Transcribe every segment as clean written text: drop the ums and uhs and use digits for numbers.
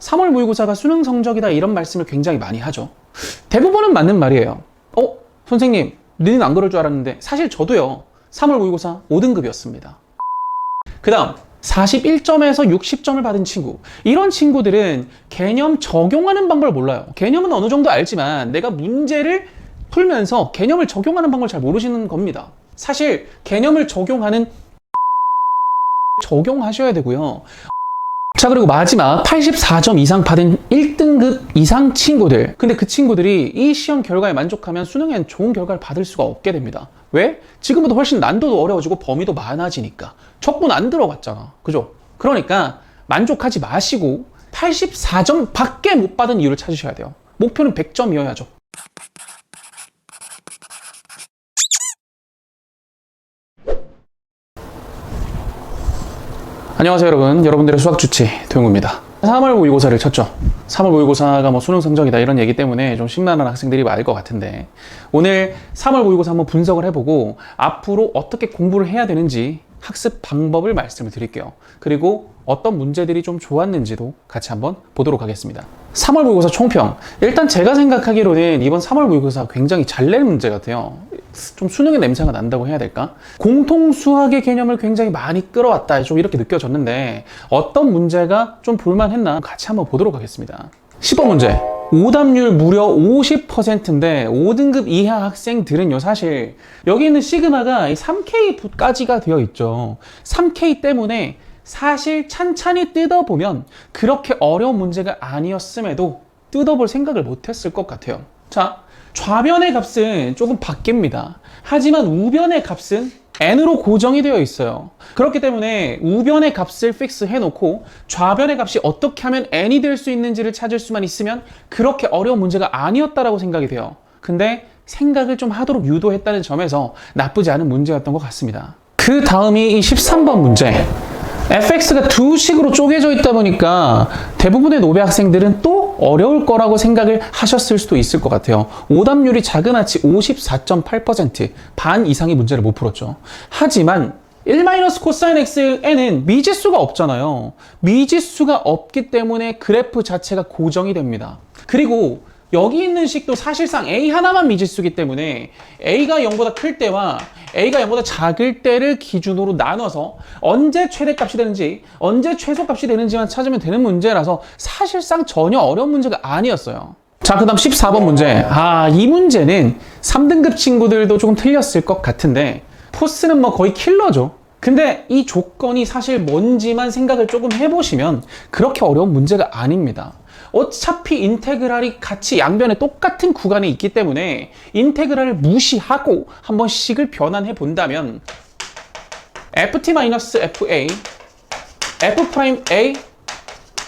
3월 모의고사가 수능 성적이다 이런 말씀을 굉장히 많이 하죠. 대부분은 맞는 말이에요. 선생님, 너는 안 그럴 줄 알았는데 사실 저도요. 3월 모의고사 5등급이었습니다. 그 다음 41점에서 60점을 받은 친구. 이런 친구들은 개념 적용하는 방법을 몰라요. 개념은 어느 정도 알지만 내가 문제를 풀면서 개념을 적용하는 방법을 잘 모르시는 겁니다. 사실 개념을 적용하셔야 되고요. 자, 그리고 마지막 84점 이상 받은 1등급 이상 친구들. 근데 그 친구들이 이 시험 결과에 만족하면 수능엔 좋은 결과를 받을 수가 없게 됩니다. 왜? 지금보다 훨씬 난도도 어려워지고 범위도 많아지니까. 적분 안 들어갔잖아. 그죠? 그러니까 만족하지 마시고 84점 밖에 못 받은 이유를 찾으셔야 돼요. 목표는 100점이어야죠. 안녕하세요 여러분. 여러분들의 수학주치 도영구입니다. 3월 모의고사를 쳤죠. 3월 모의고사가 뭐 수능 성적이다 이런 얘기 때문에 좀 심란한 학생들이 많을 것 같은데, 오늘 3월 모의고사 한번 분석을 해보고 앞으로 어떻게 공부를 해야 되는지 학습 방법을 말씀을 드릴게요. 그리고 어떤 문제들이 좀 좋았는지도 같이 한번 보도록 하겠습니다. 3월 모의고사 총평. 일단 제가 생각하기로는 이번 3월 모의고사 굉장히 잘 낸 문제 같아요. 좀 수능의 냄새가 난다고 해야 될까? 공통 수학의 개념을 굉장히 많이 끌어왔다, 좀 이렇게 느껴졌는데 어떤 문제가 좀 볼만했나 같이 한번 보도록 하겠습니다. 10번 문제. 오답률 무려 50%인데 5등급 이하 학생들은요, 사실 여기 있는 시그마가 3K까지가 되어 있죠. 3K 때문에 사실 찬찬히 뜯어보면 그렇게 어려운 문제가 아니었음에도 뜯어볼 생각을 못했을 것 같아요. 자, 좌변의 값은 조금 바뀝니다. 하지만 우변의 값은 n으로 고정이 되어 있어요. 그렇기 때문에 우변의 값을 픽스 해놓고 좌변의 값이 어떻게 하면 n이 될 수 있는지를 찾을 수만 있으면 그렇게 어려운 문제가 아니었다라고 생각이 돼요. 근데 생각을 좀 하도록 유도했다는 점에서 나쁘지 않은 문제였던 것 같습니다. 그 다음이 이 13번 문제. fx가 두 식으로 쪼개져 있다 보니까 대부분의 노배 학생들은 또 어려울 거라고 생각을 하셨을 수도 있을 것 같아요. 오답률이 자그마치 54.8%, 반 이상의 문제를 못 풀었죠. 하지만 1 코사인 x에는 미지수가 없잖아요. 미지수가 없기 때문에 그래프 자체가 고정이 됩니다. 그리고 여기 있는 식도 사실상 a 하나만 미지수이기 때문에 a가 0보다 클 때와 a가 0보다 작을 때를 기준으로 나눠서 언제 최대값이 되는지 언제 최소값이 되는지만 찾으면 되는 문제라서 사실상 전혀 어려운 문제가 아니었어요. 자, 그 다음 14번 문제. 이 문제는 3등급 친구들도 조금 틀렸을 것 같은데 포스는 뭐 거의 킬러죠. 근데 이 조건이 사실 뭔지만 생각을 조금 해보시면 그렇게 어려운 문제가 아닙니다. 어차피 인테그랄이 같이 양변에 똑같은 구간에 있기 때문에 인테그랄을 무시하고 한번 식을 변환해 본다면 ft-fa f'(a)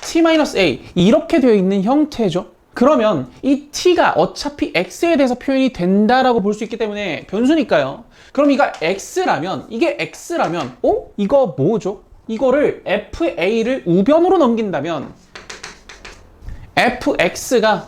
t-a 이렇게 되어 있는 형태죠. 그러면 이 t가 어차피 x에 대해서 표현이 된다라고 볼 수 있기 때문에 변수니까요. 그럼 이게 x라면 이거 뭐죠? 이거를 fa를 우변으로 넘긴다면 fx가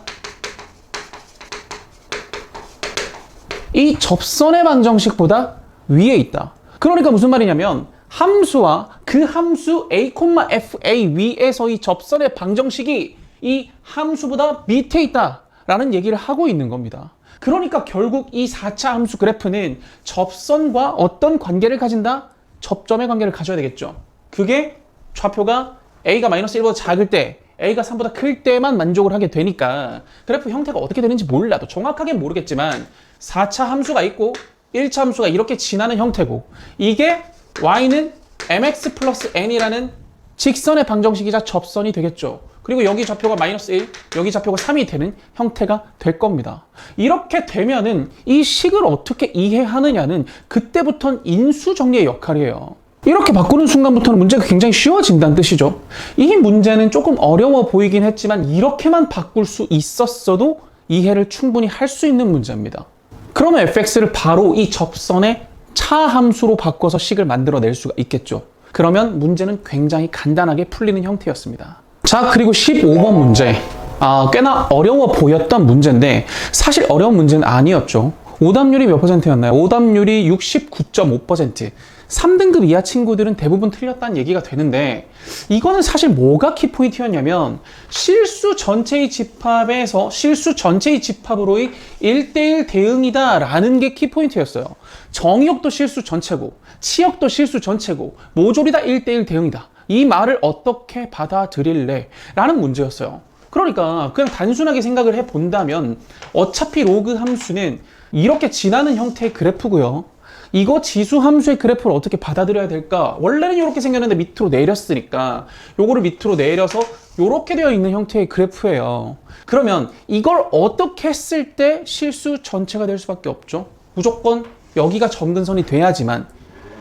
이 접선의 방정식보다 위에 있다. 그러니까 무슨 말이냐면 함수와 그 함수 a, fa 위에서 이 접선의 방정식이 이 함수보다 밑에 있다라는 얘기를 하고 있는 겁니다. 그러니까 결국 이 4차 함수 그래프는 접선과 어떤 관계를 가진다? 접점의 관계를 가져야 되겠죠. 그게 좌표가 a가 -1보다 작을 때 a가 3보다 클 때만 만족을 하게 되니까 그래프 형태가 어떻게 되는지 몰라도 정확하게 모르겠지만 4차 함수가 있고 1차 함수가 이렇게 지나는 형태고, 이게 y는 mx 플러스 n이라는 직선의 방정식이자 접선이 되겠죠. 그리고 여기 좌표가 -1, 여기 좌표가 3이 되는 형태가 될 겁니다. 이렇게 되면은 이 식을 어떻게 이해하느냐는 그때부터는 인수 정리의 역할이에요. 이렇게 바꾸는 순간부터는 문제가 굉장히 쉬워진다는 뜻이죠. 이 문제는 조금 어려워 보이긴 했지만 이렇게만 바꿀 수 있었어도 이해를 충분히 할 수 있는 문제입니다. 그러면 fx를 바로 이 접선의 차함수로 바꿔서 식을 만들어낼 수가 있겠죠. 그러면 문제는 굉장히 간단하게 풀리는 형태였습니다. 자, 그리고 15번 문제. 꽤나 어려워 보였던 문제인데 사실 어려운 문제는 아니었죠. 오답률이 몇 %였나요? 오답률이 69.5%. 3등급 이하 친구들은 대부분 틀렸다는 얘기가 되는데, 이거는 사실 뭐가 키포인트였냐면 실수 전체의 집합으로의 1대1 대응이다 라는 게 키포인트였어요. 정의역도 실수 전체고 치역도 실수 전체고 모조리 다 1대1 대응이다. 이 말을 어떻게 받아들일래? 라는 문제였어요. 그러니까 그냥 단순하게 생각을 해본다면 어차피 로그 함수는 이렇게 지나는 형태의 그래프고요. 이거 지수 함수의 그래프를 어떻게 받아들여야 될까? 원래는 이렇게 생겼는데 밑으로 내렸으니까 요거를 밑으로 내려서 이렇게 되어 있는 형태의 그래프예요. 그러면 이걸 어떻게 했을 때 실수 전체가 될 수밖에 없죠? 무조건 여기가 점근선이 돼야지만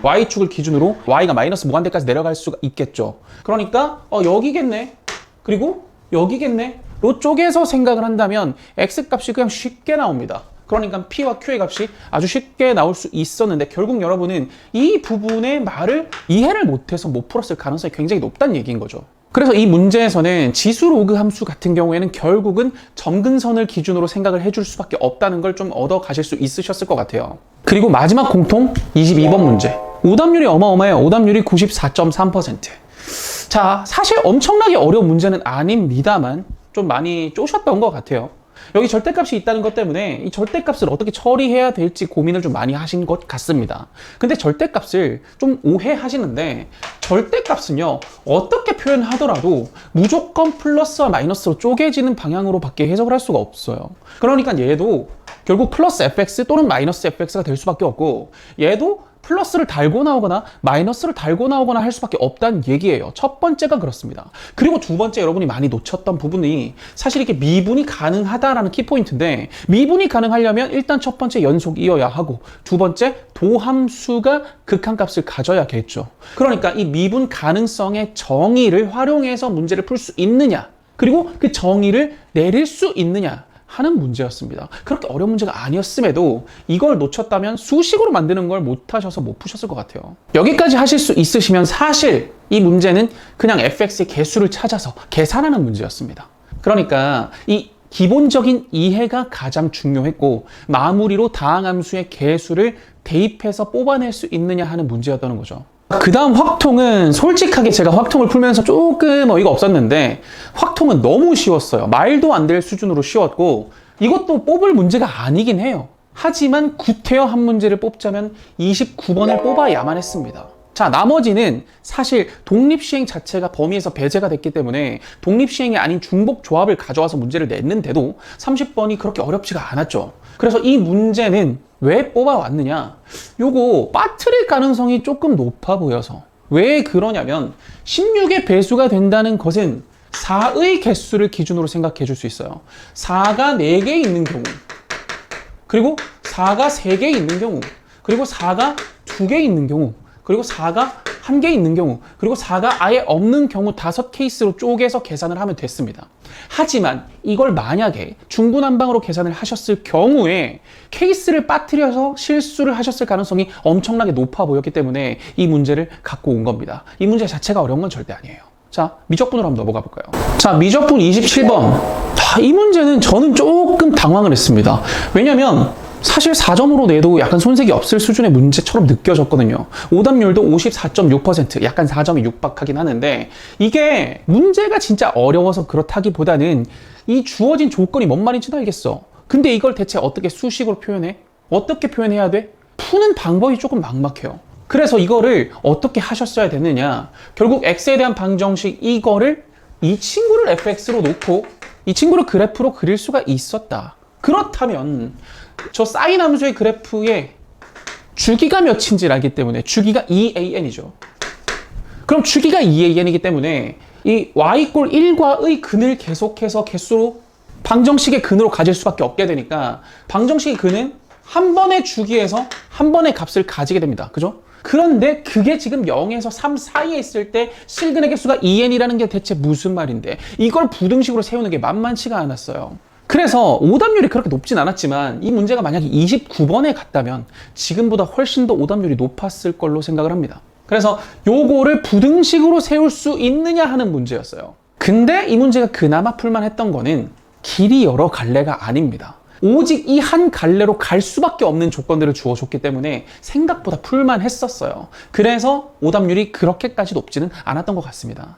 y축을 기준으로 y가 마이너스 무한대까지 내려갈 수가 있겠죠. 그러니까 여기겠네. 그리고 여기겠네. 로 쪽에서 생각을 한다면 x값이 그냥 쉽게 나옵니다. 그러니까 P와 Q의 값이 아주 쉽게 나올 수 있었는데 결국 여러분은 이 부분의 말을 이해를 못해서 못 풀었을 가능성이 굉장히 높다는 얘기인 거죠. 그래서 이 문제에서는 지수 로그 함수 같은 경우에는 결국은 점근선을 기준으로 생각을 해줄 수밖에 없다는 걸 좀 얻어 가실 수 있으셨을 것 같아요. 그리고 마지막 공통 22번 문제. 오답률이 어마어마해요. 오답률이 94.3%. 자, 사실 엄청나게 어려운 문제는 아닙니다만 좀 많이 쪼셨던 것 같아요. 여기 절대값이 있다는 것 때문에 이 절대값을 어떻게 처리해야 될지 고민을 좀 많이 하신 것 같습니다. 근데 절대값을 좀 오해하시는데 절대값은요, 어떻게 표현하더라도 무조건 플러스와 마이너스로 쪼개지는 방향으로 밖에 해석을 할 수가 없어요. 그러니까 얘도 결국 플러스 fx 또는 마이너스 fx가 될 수밖에 없고, 얘도 플러스를 달고 나오거나 마이너스를 달고 나오거나 할 수밖에 없다는 얘기예요. 첫 번째가 그렇습니다. 그리고 두 번째, 여러분이 많이 놓쳤던 부분이 사실 이게 미분이 가능하다라는 키포인트인데, 미분이 가능하려면 일단 첫 번째 연속이어야 하고 두 번째 도함수가 극한값을 가져야겠죠. 그러니까 이 미분 가능성의 정의를 활용해서 문제를 풀 수 있느냐, 그리고 그 정의를 내릴 수 있느냐 하는 문제였습니다. 그렇게 어려운 문제가 아니었음에도 이걸 놓쳤다면 수식으로 만드는 걸 못하셔서 못 푸셨을 것 같아요. 여기까지 하실 수 있으시면 사실 이 문제는 그냥 fx의 개수를 찾아서 계산하는 문제였습니다. 그러니까 이 기본적인 이해가 가장 중요했고, 마무리로 다항함수의 개수를 대입해서 뽑아낼 수 있느냐 하는 문제였다는 거죠. 그 다음 확통은 솔직하게 제가 확통을 풀면서 조금 어이가 없었는데, 확통은 너무 쉬웠어요. 말도 안 될 수준으로 쉬웠고, 이것도 뽑을 문제가 아니긴 해요. 하지만 구태여 한 문제를 뽑자면 29번을 뽑아야만 했습니다. 자, 나머지는 사실 독립시행 자체가 범위에서 배제가 됐기 때문에 독립시행이 아닌 중복조합을 가져와서 문제를 냈는데도 30번이 그렇게 어렵지가 않았죠. 그래서 이 문제는 왜 뽑아왔느냐? 요거 빠뜨릴 가능성이 조금 높아 보여서. 왜 그러냐면 16의 배수가 된다는 것은 4의 개수를 기준으로 생각해 줄 수 있어요. 4가 4개 있는 경우, 그리고 4가 3개 있는 경우, 그리고 4가 2개 있는 경우, 그리고 4가 1개 있는 경우, 그리고 4가 아예 없는 경우 5케이스로 쪼개서 계산을 하면 됐습니다. 하지만 이걸 만약에 중구난방으로 계산을 하셨을 경우에 케이스를 빠뜨려서 실수를 하셨을 가능성이 엄청나게 높아 보였기 때문에 이 문제를 갖고 온 겁니다. 이 문제 자체가 어려운 건 절대 아니에요. 자, 미적분으로 한번 넘어가 볼까요? 자, 미적분 27번. 이 문제는 저는 조금 당황을 했습니다. 왜냐면 사실 4점으로 내도 약간 손색이 없을 수준의 문제처럼 느껴졌거든요. 오답률도 54.6%, 약간 4점이 육박하긴 하는데, 이게 문제가 진짜 어려워서 그렇다기보다는 이 주어진 조건이 뭔 말인지는 알겠어. 근데 이걸 대체 어떻게 수식으로 표현해? 어떻게 표현해야 돼? 푸는 방법이 조금 막막해요. 그래서 이거를 어떻게 하셨어야 되느냐, 결국 x에 대한 방정식 이거를 이 친구를 fx로 놓고 이 친구를 그래프로 그릴 수가 있었다. 그렇다면 저 사인 함수의 그래프의 주기가 몇인지를 알기 때문에 주기가 2an이죠. 그럼 주기가 2an이기 때문에 이 y 꼴 1과의 근을 계속해서 개수로 방정식의 근으로 가질 수밖에 없게 되니까 방정식의 근은 한 번의 주기에서 한 번의 값을 가지게 됩니다. 그죠? 그런데 그게 지금 0에서 3 사이에 있을 때 실근의 개수가 2n이라는 게 대체 무슨 말인데, 이걸 부등식으로 세우는 게 만만치가 않았어요. 그래서 오답률이 그렇게 높진 않았지만 이 문제가 만약에 29번에 갔다면 지금보다 훨씬 더 오답률이 높았을 걸로 생각을 합니다. 그래서 요거를 부등식으로 세울 수 있느냐 하는 문제였어요. 근데 이 문제가 그나마 풀만했던 거는 길이 여러 갈래가 아닙니다. 오직 이 한 갈래로 갈 수밖에 없는 조건들을 주어줬기 때문에 생각보다 풀만 했었어요. 그래서 오답률이 그렇게까지 높지는 않았던 것 같습니다.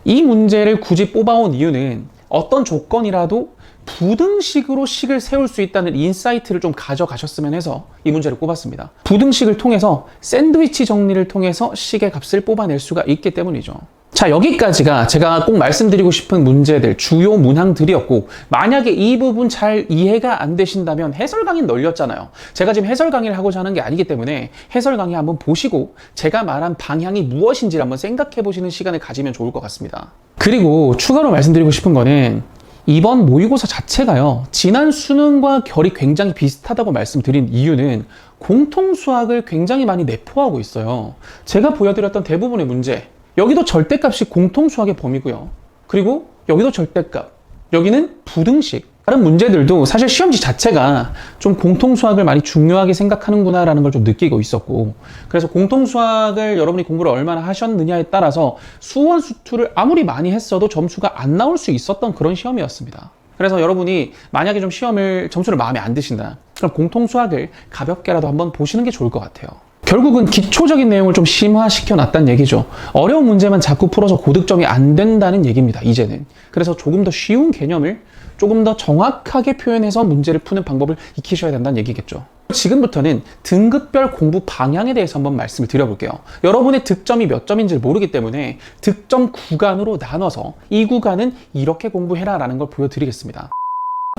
이 문제를 굳이 뽑아온 이유는 어떤 조건이라도 부등식으로 식을 세울 수 있다는 인사이트를 좀 가져가셨으면 해서 이 문제를 뽑았습니다. 부등식을 통해서 샌드위치 정리를 통해서 식의 값을 뽑아낼 수가 있기 때문이죠. 자, 여기까지가 제가 꼭 말씀드리고 싶은 문제들, 주요 문항들이었고, 만약에 이 부분 잘 이해가 안 되신다면 해설 강의 널렸잖아요. 제가 지금 해설 강의를 하고자 하는 게 아니기 때문에 해설 강의 한번 보시고 제가 말한 방향이 무엇인지를 한번 생각해 보시는 시간을 가지면 좋을 것 같습니다. 그리고 추가로 말씀드리고 싶은 거는 이번 모의고사 자체가요, 지난 수능과 결이 굉장히 비슷하다고 말씀드린 이유는 공통수학을 굉장히 많이 내포하고 있어요. 제가 보여드렸던 대부분의 문제, 여기도 절대값이 공통수학의 범위고요. 그리고 여기도 절대값, 여기는 부등식. 다른 문제들도 사실 시험지 자체가 좀 공통수학을 많이 중요하게 생각하는구나 라는 걸 좀 느끼고 있었고, 그래서 공통수학을 여러분이 공부를 얼마나 하셨느냐에 따라서 수원 수투를 아무리 많이 했어도 점수가 안 나올 수 있었던 그런 시험이었습니다. 그래서 여러분이 만약에 좀 점수를 마음에 안 드신다, 그럼 공통수학을 가볍게라도 한번 보시는 게 좋을 것 같아요. 결국은 기초적인 내용을 좀 심화시켜 놨다는 얘기죠. 어려운 문제만 자꾸 풀어서 고득점이 안 된다는 얘기입니다, 이제는. 그래서 조금 더 쉬운 개념을 조금 더 정확하게 표현해서 문제를 푸는 방법을 익히셔야 된다는 얘기겠죠. 지금부터는 등급별 공부 방향에 대해서 한번 말씀을 드려볼게요. 여러분의 득점이 몇 점인지를 모르기 때문에 득점 구간으로 나눠서 이 구간은 이렇게 공부해라 라는 걸 보여드리겠습니다.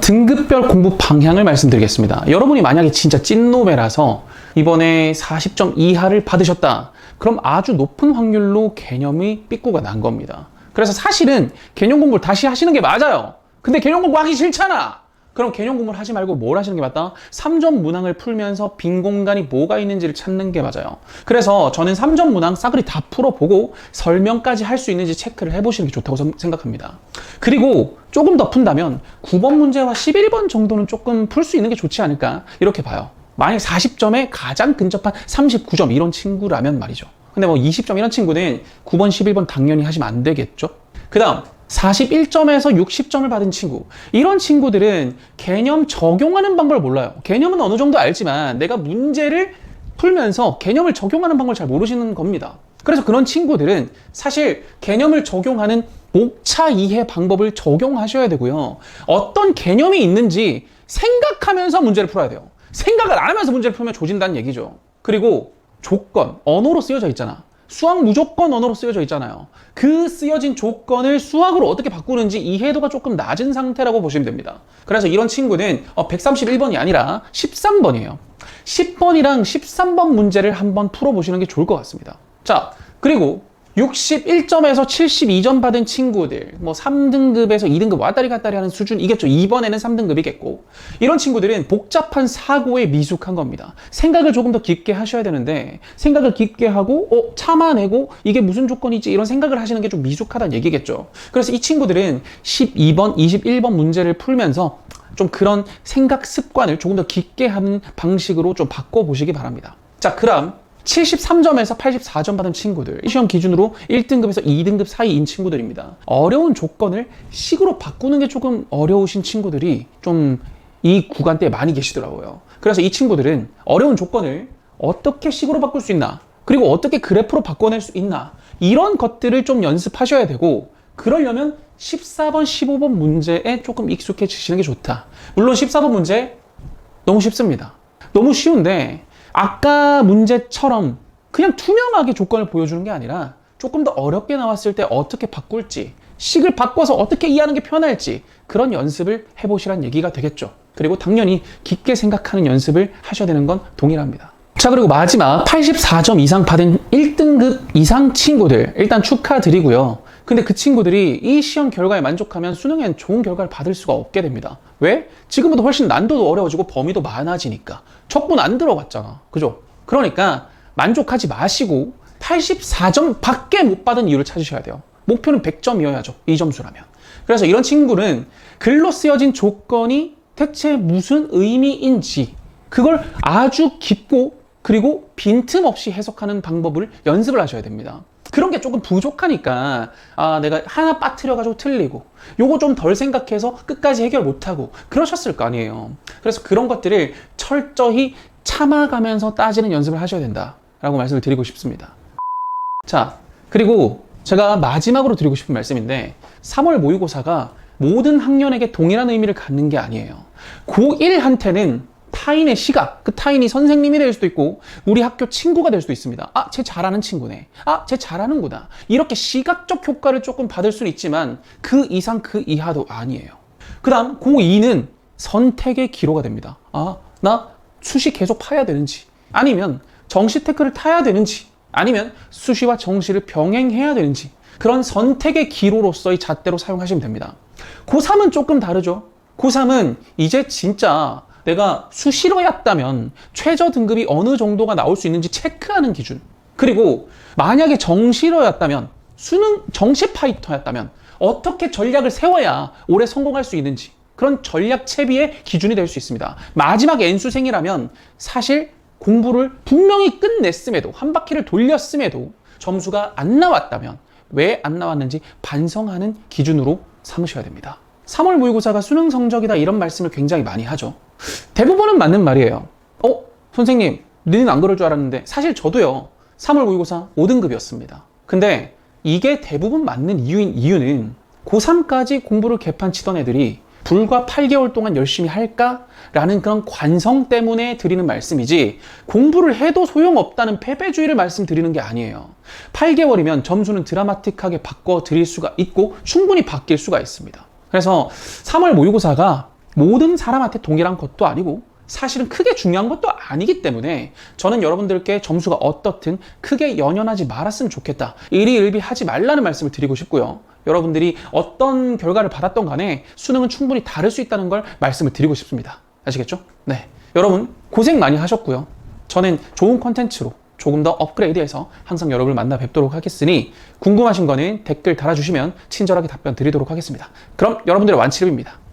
등급별 공부 방향을 말씀드리겠습니다. 여러분이 만약에 진짜 찐노베라서 이번에 40점 이하를 받으셨다, 그럼 아주 높은 확률로 개념의 삐꾸가 난 겁니다. 그래서 사실은 개념 공부를 다시 하시는 게 맞아요. 근데 개념 공부하기 싫잖아. 그럼 개념 공부를 하지 말고 뭘 하시는 게 맞다? 3점 문항을 풀면서 빈 공간이 뭐가 있는지를 찾는 게 맞아요. 그래서 저는 3점 문항 싸그리 다 풀어보고 설명까지 할 수 있는지 체크를 해보시는 게 좋다고 생각합니다. 그리고 조금 더 푼다면 9번 문제와 11번 정도는 조금 풀 수 있는 게 좋지 않을까, 이렇게 봐요. 만약 40점에 가장 근접한 39점 이런 친구라면 말이죠. 근데 뭐 20점 이런 친구는 9번, 11번 당연히 하시면 안 되겠죠? 그 다음 41점에서 60점을 받은 친구, 이런 친구들은 개념 적용하는 방법을 몰라요. 개념은 어느 정도 알지만 내가 문제를 풀면서 개념을 적용하는 방법을 잘 모르시는 겁니다. 그래서 그런 친구들은 사실 개념을 적용하는 목차 이해 방법을 적용하셔야 되고요. 어떤 개념이 있는지 생각하면서 문제를 풀어야 돼요. 생각을 안 하면서 문제를 풀면 조진다는 얘기죠. 그리고 조건, 언어로 쓰여져 있잖아. 수학 무조건 언어로 쓰여져 있잖아요. 그 쓰여진 조건을 수학으로 어떻게 바꾸는지 이해도가 조금 낮은 상태라고 보시면 됩니다. 그래서 이런 친구는 131번이 아니라 13번이에요. 10번이랑 13번 문제를 한번 풀어보시는 게 좋을 것 같습니다. 자, 그리고 61점에서 72점 받은 친구들, 뭐 3등급에서 2등급 왔다리 갔다리 하는 수준이겠죠. 이번에는 3등급이겠고, 이런 친구들은 복잡한 사고에 미숙한 겁니다. 생각을 조금 더 깊게 하셔야 되는데, 생각을 깊게 하고 참아내고 이게 무슨 조건이지, 이런 생각을 하시는 게 좀 미숙하다는 얘기겠죠. 그래서 이 친구들은 12번, 21번 문제를 풀면서 좀 그런 생각 습관을 조금 더 깊게 하는 방식으로 좀 바꿔보시기 바랍니다. 자, 그럼 73점에서 84점 받은 친구들, 시험 기준으로 1등급에서 2등급 사이인 친구들입니다. 어려운 조건을 식으로 바꾸는 게 조금 어려우신 친구들이 좀 이 구간대에 많이 계시더라고요. 그래서 이 친구들은 어려운 조건을 어떻게 식으로 바꿀 수 있나, 그리고 어떻게 그래프로 바꿔낼 수 있나, 이런 것들을 좀 연습하셔야 되고, 그러려면 14번, 15번 문제에 조금 익숙해지시는 게 좋다. 물론 14번 문제 너무 쉽습니다. 너무 쉬운데 아까 문제처럼 그냥 투명하게 조건을 보여주는 게 아니라 조금 더 어렵게 나왔을 때 어떻게 바꿀지, 식을 바꿔서 어떻게 이해하는 게 편할지, 그런 연습을 해보시란 얘기가 되겠죠. 그리고 당연히 깊게 생각하는 연습을 하셔야 되는 건 동일합니다. 자, 그리고 마지막 84점 이상 받은 1등급 이상 친구들, 일단 축하드리고요. 근데 그 친구들이 이 시험 결과에 만족하면 수능엔 좋은 결과를 받을 수가 없게 됩니다. 왜? 지금보다 훨씬 난도도 어려워지고 범위도 많아지니까. 척분 안 들어봤잖아. 그죠? 그러니까 만족하지 마시고 84점 밖에 못 받은 이유를 찾으셔야 돼요. 목표는 100점이어야죠. 이 점수라면. 그래서 이런 친구는 글로 쓰여진 조건이 대체 무슨 의미인지, 그걸 아주 깊고 그리고 빈틈없이 해석하는 방법을 연습을 하셔야 됩니다. 그런 게 조금 부족하니까 내가 하나 빠뜨려가지고 틀리고 요거 좀 덜 생각해서 끝까지 해결 못하고 그러셨을 거 아니에요. 그래서 그런 것들을 철저히 참아가면서 따지는 연습을 하셔야 된다라고 말씀을 드리고 싶습니다. 자, 그리고 제가 마지막으로 드리고 싶은 말씀인데 3월 모의고사가 모든 학년에게 동일한 의미를 갖는 게 아니에요. 고1한테는 타인의 시각, 그 타인이 선생님이 될 수도 있고 우리 학교 친구가 될 수도 있습니다. 쟤 잘하는 친구네. 쟤 잘하는구나. 이렇게 시각적 효과를 조금 받을 수는 있지만 그 이상 그 이하도 아니에요. 그 다음 고2는 선택의 기로가 됩니다. 나 수시 계속 파야 되는지, 아니면 정시 테크를 타야 되는지, 아니면 수시와 정시를 병행해야 되는지, 그런 선택의 기로로서의 잣대로 사용하시면 됩니다. 고3은 조금 다르죠. 고3은 이제 진짜 내가 수시로였다면 최저 등급이 어느 정도가 나올 수 있는지 체크하는 기준, 그리고 만약에 정시로였다면, 수능 정시 파이터였다면 어떻게 전략을 세워야 올해 성공할 수 있는지, 그런 전략 채비의 기준이 될 수 있습니다. 마지막 N수생이라면 사실 공부를 분명히 끝냈음에도, 한 바퀴를 돌렸음에도 점수가 안 나왔다면 왜 안 나왔는지 반성하는 기준으로 삼으셔야 됩니다. 3월 모의고사가 수능 성적이다, 이런 말씀을 굉장히 많이 하죠. 대부분은 맞는 말이에요. 선생님, 너는 안 그럴 줄 알았는데. 사실 저도요, 3월 모의고사 5등급이었습니다. 근데 이게 대부분 맞는 이유는 고3까지 공부를 개판 치던 애들이 불과 8개월 동안 열심히 할까라는 그런 관성 때문에 드리는 말씀이지, 공부를 해도 소용없다는 패배주의를 말씀드리는 게 아니에요. 8개월이면 점수는 드라마틱하게 바꿔드릴 수가 있고 충분히 바뀔 수가 있습니다. 그래서 3월 모의고사가 모든 사람한테 동일한 것도 아니고 사실은 크게 중요한 것도 아니기 때문에 저는 여러분들께 점수가 어떻든 크게 연연하지 말았으면 좋겠다, 일희일비하지 말라는 말씀을 드리고 싶고요. 여러분들이 어떤 결과를 받았던 간에 수능은 충분히 다를 수 있다는 걸 말씀을 드리고 싶습니다. 아시겠죠? 네, 여러분 고생 많이 하셨고요. 저는 좋은 콘텐츠로 조금 더 업그레이드해서 항상 여러분을 만나 뵙도록 하겠으니 궁금하신 거는 댓글 달아주시면 친절하게 답변 드리도록 하겠습니다. 그럼 여러분들의 완치름입니다.